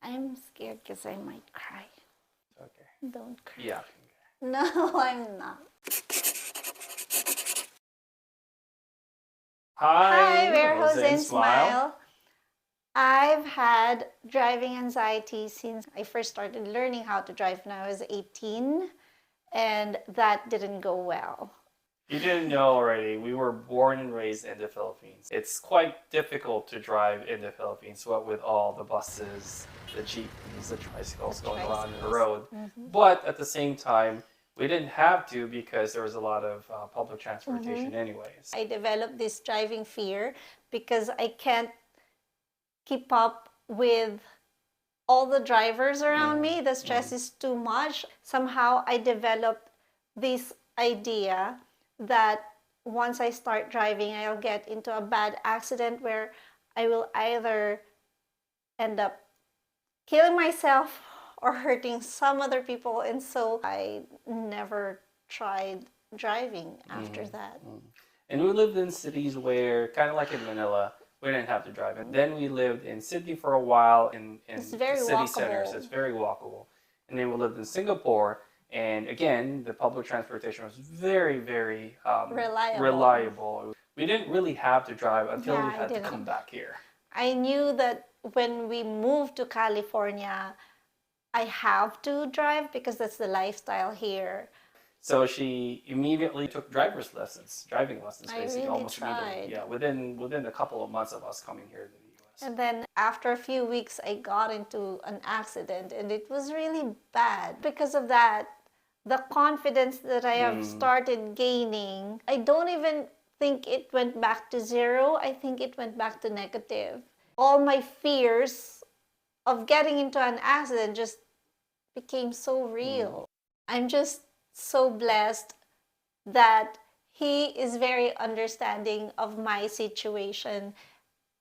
I'm scared because I might cry. Okay. Don't cry. Yeah. No, I'm not. Hi, Hi, warehouse Jose and Smile. I've had driving anxiety since I first started learning how to drive when I was 18, and that didn't go well. You didn't know already, we were born and raised in the Philippines. It's quite difficult to drive in the Philippines, what with all the buses, the jeepneys, the tricycles going around the road. But at the same time, we didn't have to because there was a lot of public transportation anyways. I developed this driving fear because I can't keep up with all the drivers around me. The stress is too much. Somehow I developed this idea that once I start driving, I'll get into a bad accident where I will either end up killing myself or hurting some other people. And so I never tried driving after that. And we lived in cities where, kind of like in Manila, we didn't have to drive. And then we lived in Sydney for a while in It's the very city walkable. centers. It's very walkable. And then we lived in Singapore. And again, the public transportation was very, very reliable. We didn't really have to drive until we had to come back here. I knew that when we moved to California, I have to drive because that's the lifestyle here. So she immediately took driving lessons, basically, really almost tried. immediately. Yeah, within a couple of months of us coming here to the U.S. And then after a few weeks, I got into an accident and it was really bad. Because of that, the confidence that I have started gaining, I don't even think it went back to zero. I think it went back to negative. All my fears of getting into an accident just became so real. I'm just so blessed that he is very understanding of my situation.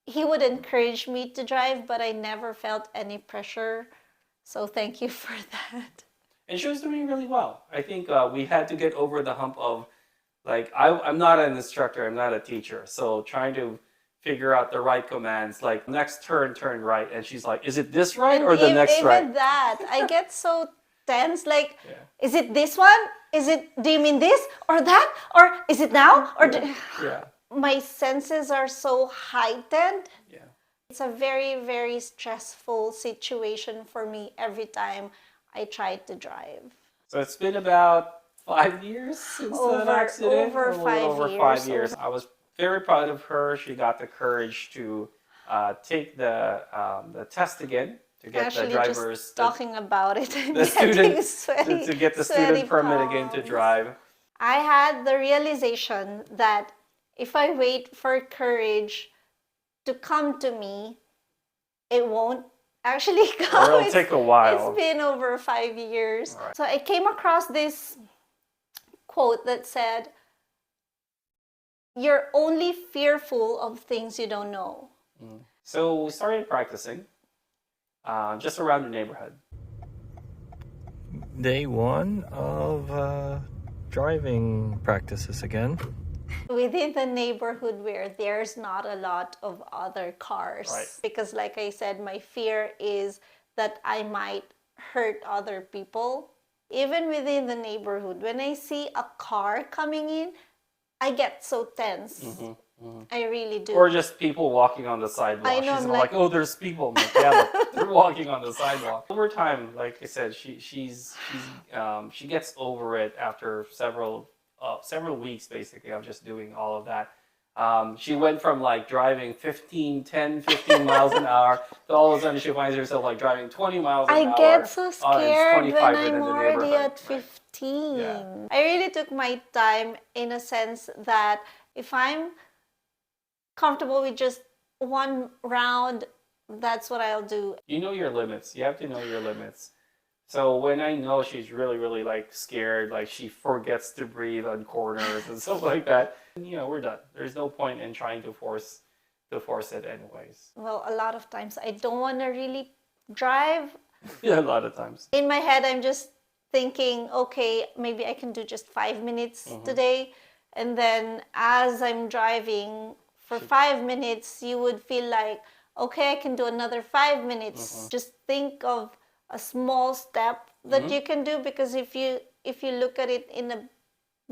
He would encourage me to drive, but I never felt any pressure. So thank you for that. And she was doing really well. I think we had to get over the hump of, like, I'm not an instructor, I'm not a teacher. So trying to figure out the right commands, like next turn, turn right. And she's like, is it this right or the next right? Even that, I get so tense, like, is it this one? Do you mean this or that? Or is it now? Or my senses are so heightened. Yeah. It's a very, very stressful situation for me every time I try to drive. So it's been about 5 years since that accident? Over 5 years. I was very proud of her. She got the courage to take the test again to get the driver's. Just talking about it, I'm the getting student sweaty, to get the student permit again to drive. I had the realization that if I wait for courage to come to me, it won't actually come. Or it'll take a while. It's been over 5 years. Right. So I came across this quote that said, "You're only fearful of things you don't know." So we started practicing just around the neighborhood. Day 1 of driving practices again. Within the neighborhood where there's not a lot of other cars. Right. Because like I said, my fear is that I might hurt other people. Even within the neighborhood, when I see a car coming in, I get so tense. I really do. Or just people walking on the sidewalk. I know, she's like, oh, there's people. I'm like, yeah, but they're walking on the sidewalk. Over time, like I said, she gets over it after several weeks, basically, of just doing all of that. She went from like driving 15 miles an hour to all of a sudden she finds herself like driving 20 miles an hour. I get so scared when I'm already neighborhood. at 15. Yeah. I really took my time in a sense that if I'm comfortable with just one round, that's what I'll do. You know your limits. You have to know your limits. So when I know she's really, really like scared, like she forgets to breathe on corners and stuff like that, you know, we're done. There's no point in trying to force it anyways. Well, a lot of times I don't want to really drive. Yeah, a lot of times. In my head, I'm just thinking, okay, maybe I can do just 5 minutes today. And then as I'm driving for 5 minutes, you would feel like, okay, I can do another 5 minutes. Just think of a small step that you can do, because if you look at it in a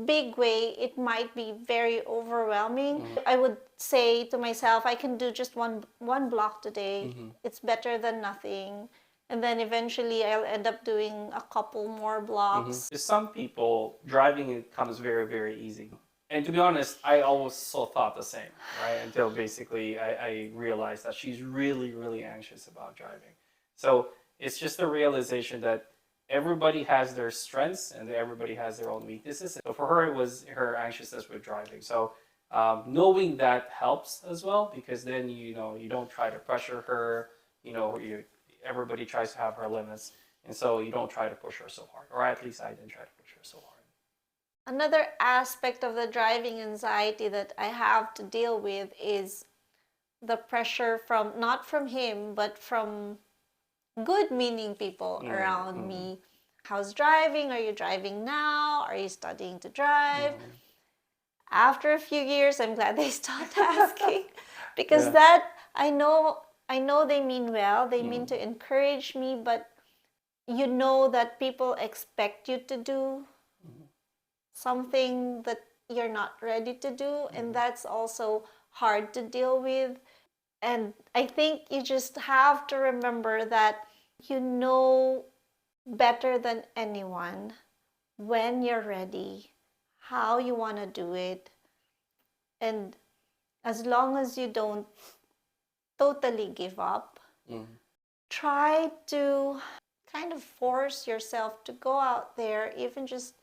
big way, it might be very overwhelming. I would say to myself, I can do just one block today. It's better than nothing. And then eventually I'll end up doing a couple more blocks. To some people, driving it comes very, very easy. And to be honest, I also thought the same, right? Until basically I realized that she's really, really anxious about driving. So it's just a realization that everybody has their strengths and everybody has their own weaknesses. So for her, it was her anxiousness with driving. So knowing that helps as well, because then, you know, you don't try to pressure her, you know, everybody tries to have her limits. And so you don't try to push her so hard, or at least I didn't try to push her so hard. Another aspect of the driving anxiety that I have to deal with is the pressure from, not from him, but from good meaning people around me. How's driving? Are you driving now? Are you studying to drive? After a few years, I'm glad they stopped asking, because that, I know they mean well, they mean to encourage me, but you know that people expect you to do something that you're not ready to do, and that's also hard to deal with. And I think you just have to remember that you know better than anyone when you're ready, how you want to do it. And as long as you don't totally give up, try to kind of force yourself to go out there, even just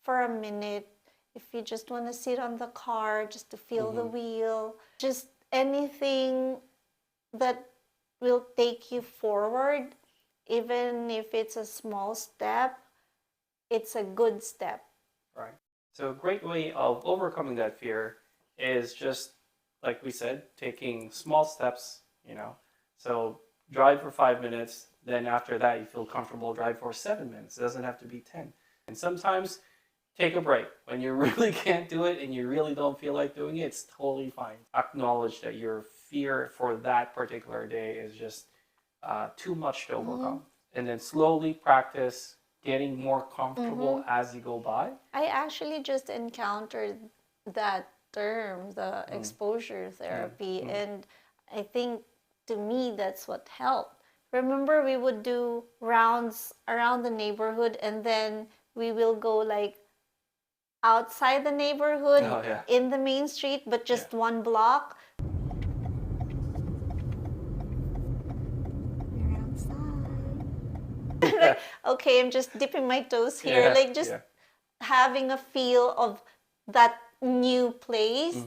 for a minute. If you just want to sit on the car, just to feel the wheel, just anything that will take you forward, even if it's a small step, it's a good step. Right. So a great way of overcoming that fear is just, like we said, taking small steps, you know. So drive for 5 minutes, then after that you feel comfortable, drive for 7 minutes. It doesn't have to be 10. And sometimes take a break. When you really can't do it and you really don't feel like doing it, it's totally fine. Acknowledge that your fear for that particular day is just too much to overcome. And then slowly practice getting more comfortable as you go by. I actually just encountered that term, the exposure therapy, and I think to me that's what helped. Remember, we would do rounds around the neighborhood, and then we will go like outside the neighborhood in the main street, but just one block. We're outside. Like, okay, I'm just dipping my toes here, like just having a feel of that new place.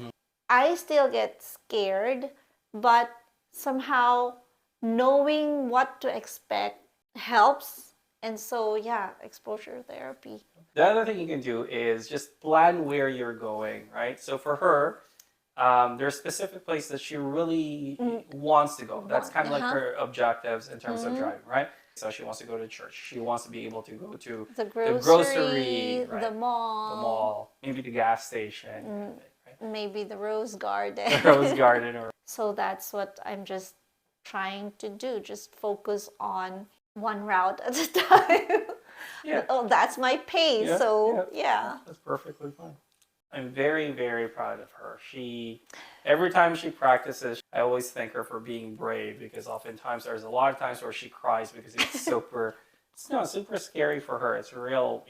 I still get scared, but somehow knowing what to expect helps. And so, yeah, exposure therapy. The other thing you can do is just plan where you're going, right? So for her, there's specific places that she really wants to go. That's kind of like her objectives in terms of driving, right? So she wants to go to church. She wants to be able to go to the grocery, right? the mall, maybe the gas station, right? Maybe the rose garden. The rose garden. So that's what I'm just trying to do. Just focus on one route at a time. Oh, that's my pace. That's perfectly fine. I'm very, very proud of her. Every time she practices, I always thank her for being brave, because oftentimes there's a lot of times where she cries because it's super scary for her. It's a real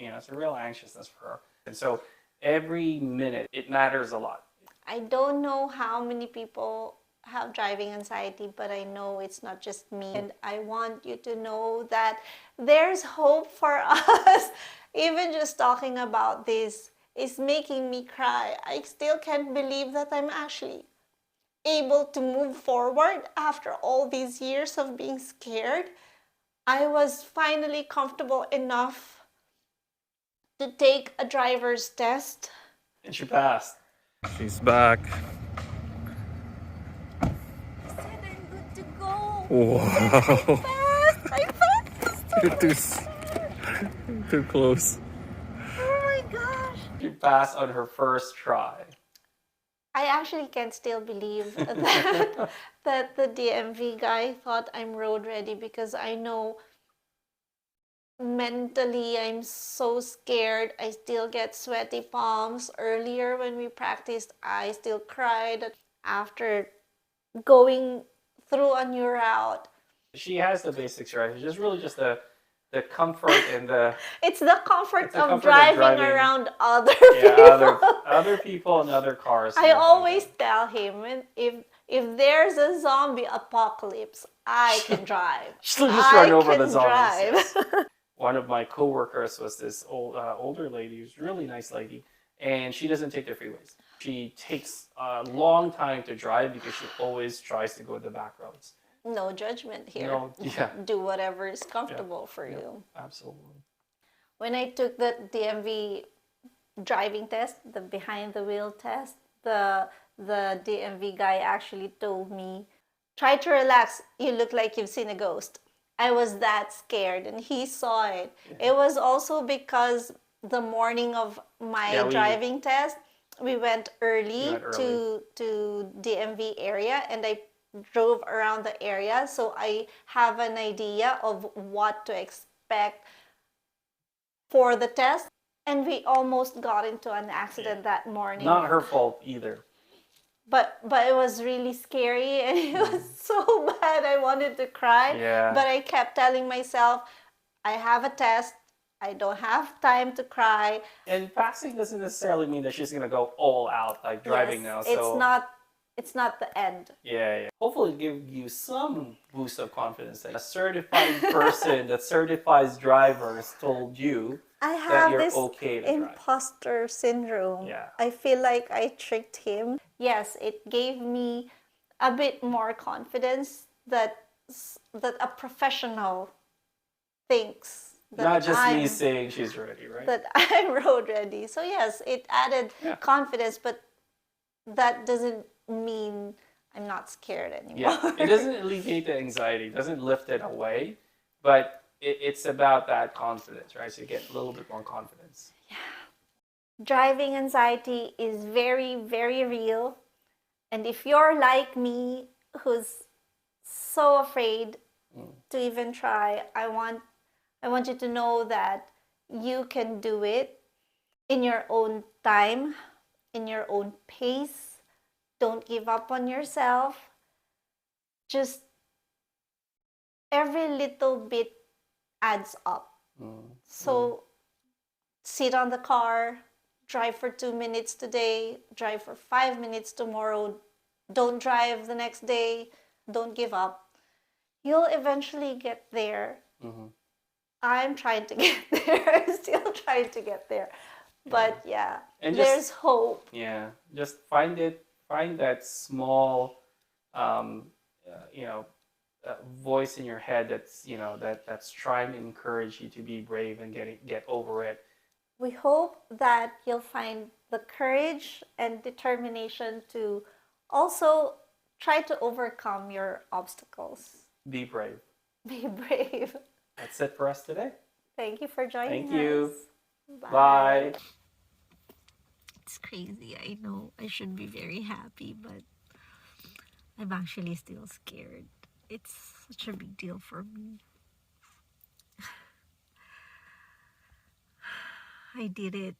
anxiousness for her. And so every minute, it matters a lot. I don't know how many people have driving anxiety, but I know it's not just me. And I want you to know that there's hope for us. Even just talking about this is making me cry. I still can't believe that I'm actually able to move forward after all these years of being scared. I was finally comfortable enough to take a driver's test. And she passed. She's back. I said I'm good to go. Wow. I passed. You're too close. Oh my gosh. She passed on her first try. I I actually can still believe that the DMV guy thought I'm road ready, because I know mentally I'm so scared. I still get sweaty palms. Earlier when we practiced, I still cried after going through a new route. She has the basics right. It's just really just the comfort and the It's the comfort it's the of comfort of driving driving. around other Yeah, people. other people and other cars. I always tell him, if there's a zombie apocalypse, I can drive. She'll just run I over can the zombies. drive. Yes. One of my coworkers was this older lady, who's a really nice lady, and she doesn't take the freeways. She takes a long time to drive because she always tries to go the back roads. No judgment here. No, yeah, Do whatever is comfortable for you. absolutely. When I took the DMV driving test, the behind the wheel test, the DMV guy actually told me, try to relax, you look like you've seen a ghost. I was that scared, and he saw it. Yeah. It was also because the morning of my driving test, we went early, to DMV area, and I drove around the area, so I have an idea of what to expect for the test. And we almost got into an accident that morning. Not her fault either. But it was really scary, and it was so bad. I wanted to cry. Yeah. But I kept telling myself, I have a test. I don't have time to cry. And passing doesn't necessarily mean that she's gonna go all out like driving now. So it's not the end. yeah. Hopefully give you some boost of confidence that a certified person that certifies drivers told you I that have you're this okay to drive. imposter syndrome. Yeah. I feel like I tricked him. Yes, it gave me a bit more confidence that a professional thinks that Not just me I'm, saying she's ready, right? that I'm road ready. So yes, it added confidence, but that doesn't mean I'm not scared anymore. Yeah, it doesn't alleviate the anxiety, it doesn't lift it away, but it's about that confidence, right? So you get a little bit more confidence. Yeah. Driving anxiety is very, very real. And if you're like me, who's so afraid to even try, I want you to know that you can do it in your own time, in your own pace. Don't give up on yourself. Just every little bit adds up. So sit on the car, drive for 2 minutes today, drive for 5 minutes tomorrow. Don't drive the next day. Don't give up. You'll eventually get there. I'm trying to get there. I'm still trying to get there. But yeah, and there's hope. Yeah, just find that small, voice in your head that's that's trying to encourage you to be brave and get over it. We hope that you'll find the courage and determination to also try to overcome your obstacles. Be brave. Be brave. That's it for us today. Thank you for joining us. Thank you. Bye. Bye. It's crazy. I know I should be very happy, but I'm actually still scared. It's such a big deal for me. I did it.